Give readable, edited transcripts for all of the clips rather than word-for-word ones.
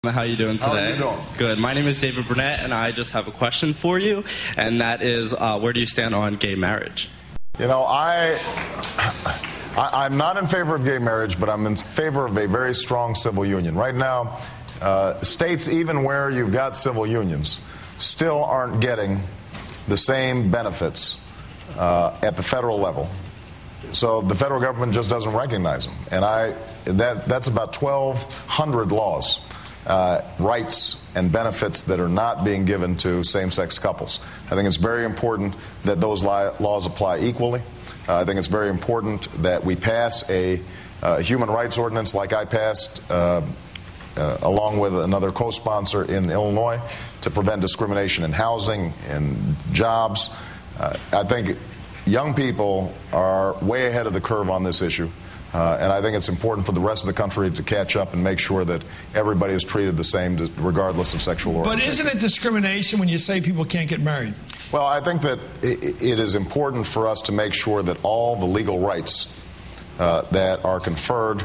How are you doing today? How are you doing? Good. My name is David Burnett, and I just have a question for you, and that is, where do you stand on gay marriage? You know, I'm not in favor of gay marriage, but I'm in favor of a very strong civil union. Right now, states, even where you've got civil unions, still aren't getting the same benefits at the federal level. So the federal government just doesn't recognize them. And that's about 1,200 laws. Rights and benefits that are not being given to same-sex couples. I think it's very important that those laws apply equally. I think it's very important that we pass a human rights ordinance like I passed along with another co-sponsor in Illinois to prevent discrimination in housing and jobs. I think young people are way ahead of the curve on this issue. And I think it's important for the rest of the country to catch up and make sure that everybody is treated the same regardless of sexual orientation. But isn't it discrimination when you say people can't get married? Well, I think that it is important for us to make sure that all the legal rights that are conferred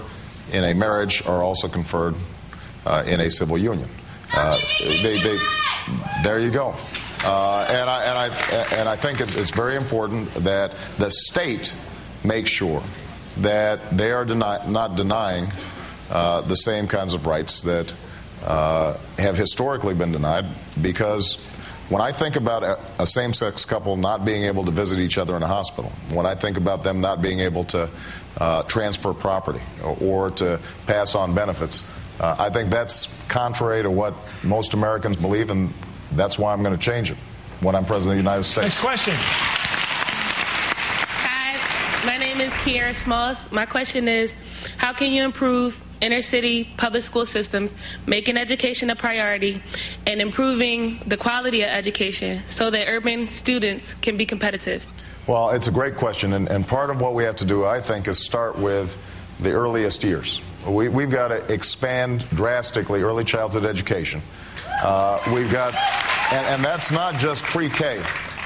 in a marriage are also conferred in a civil union. There you go. And I think it's very important that the state make sure that they are not denying the same kinds of rights that have historically been denied, because when I think about a same-sex couple not being able to visit each other in a hospital, when I think about them not being able to transfer property or to pass on benefits, I think that's contrary to what most Americans believe, and that's why I'm going to change it when I'm President of the United States. Next question. My name is Kiera Smalls. My question is, how can you improve inner-city public school systems, making education a priority, and improving the quality of education so that urban students can be competitive? Well, it's a great question, and part of what we have to do, I think, is start with the earliest years. We've got to expand drastically early childhood education. We've got, and that's not just pre-K.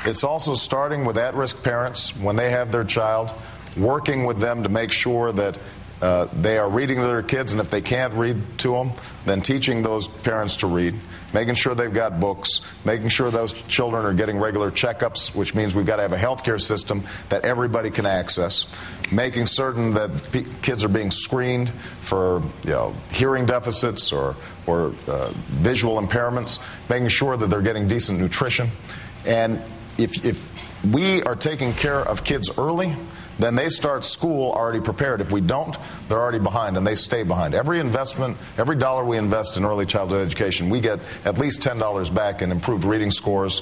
It's also starting with at-risk parents when they have their child, working with them to make sure that they are reading to their kids, and if they can't read to them, then teaching those parents to read, making sure they've got books, making sure those children are getting regular checkups, which means we've got to have a healthcare system that everybody can access, making certain that kids are being screened for hearing deficits or visual impairments, making sure that they're getting decent nutrition. And if we are taking care of kids early, then they start school already prepared. If we don't, they're already behind, and they stay behind. Every investment, every dollar we invest in early childhood education, we get at least $10 back in improved reading scores,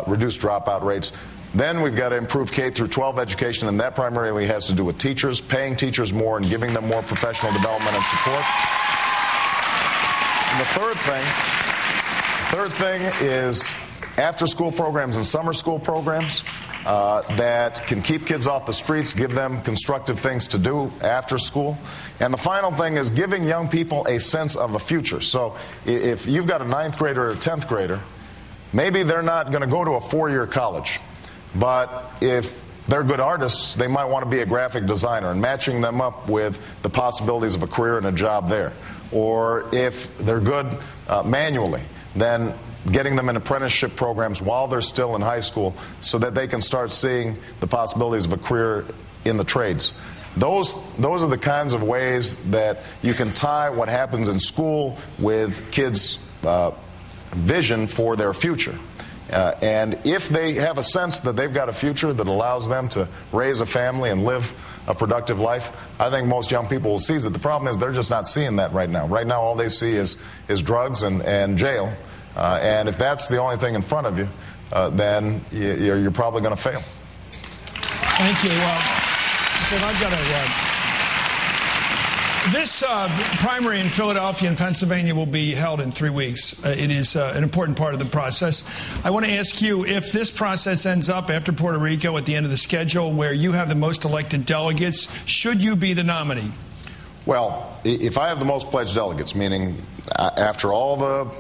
reduced dropout rates. Then we've got to improve K through 12 education, and that primarily has to do with teachers, paying teachers more and giving them more professional development and support. And the third thing is after-school programs and summer school programs that can keep kids off the streets, give them constructive things to do after school. And the final thing is giving young people a sense of a future. So if you've got a 9th grader or a 10th grader, maybe they're not going to go to a 4-year college. But if they're good artists, they might want to be a graphic designer, and matching them up with the possibilities of a career and a job there. Or if they're good manually, then getting them in apprenticeship programs while they're still in high school so that they can start seeing the possibilities of a career in the trades. Those are the kinds of ways that you can tie what happens in school with kids' vision for their future. And if they have a sense that they've got a future that allows them to raise a family and live a productive life, I think most young people will seize it. The problem is they're just not seeing that right now. Right now all they see is drugs and jail. And if that's the only thing in front of you, then you're probably going to fail. Thank you. So I've got this primary in Philadelphia and Pennsylvania will be held in 3 weeks. It is an important part of the process. I want to ask you, if this process ends up after Puerto Rico at the end of the schedule where you have the most elected delegates, should you be the nominee? Well, if I have the most pledged delegates, meaning after all the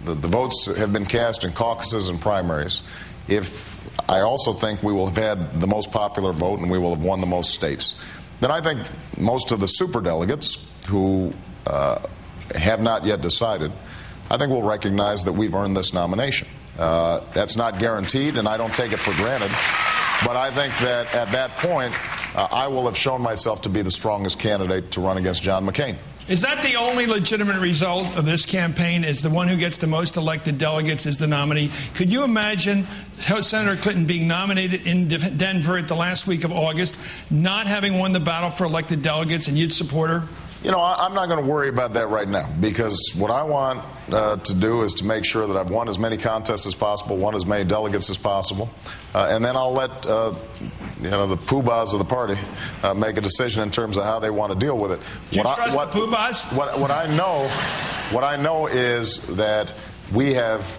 votes have been cast in caucuses and primaries, if I also think we will have had the most popular vote and we will have won the most states, then I think most of the superdelegates who have not yet decided, I think we'll recognize that we've earned this nomination. That's not guaranteed, and I don't take it for granted. But I think that at that point, I will have shown myself to be the strongest candidate to run against John McCain. Is that the only legitimate result of this campaign, is the one who gets the most elected delegates is the nominee? Could you imagine Senator Clinton being nominated in Denver at the last week of August, not having won the battle for elected delegates, and you'd support her? You know, I'm not going to worry about that right now, because what I want to do is to make sure that I've won as many contests as possible, won as many delegates as possible, and then I'll let the poobahs of the party make a decision in terms of how they want to deal with it. Do you trust the poobahs? What I know is that we have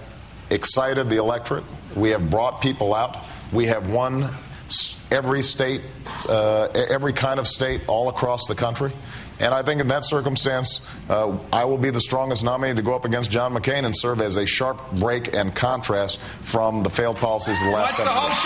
excited the electorate. We have brought people out. We have won every state, every kind of state all across the country. And I think in that circumstance, I will be the strongest nominee to go up against John McCain and serve as a sharp break and contrast from the failed policies of the last 7 years.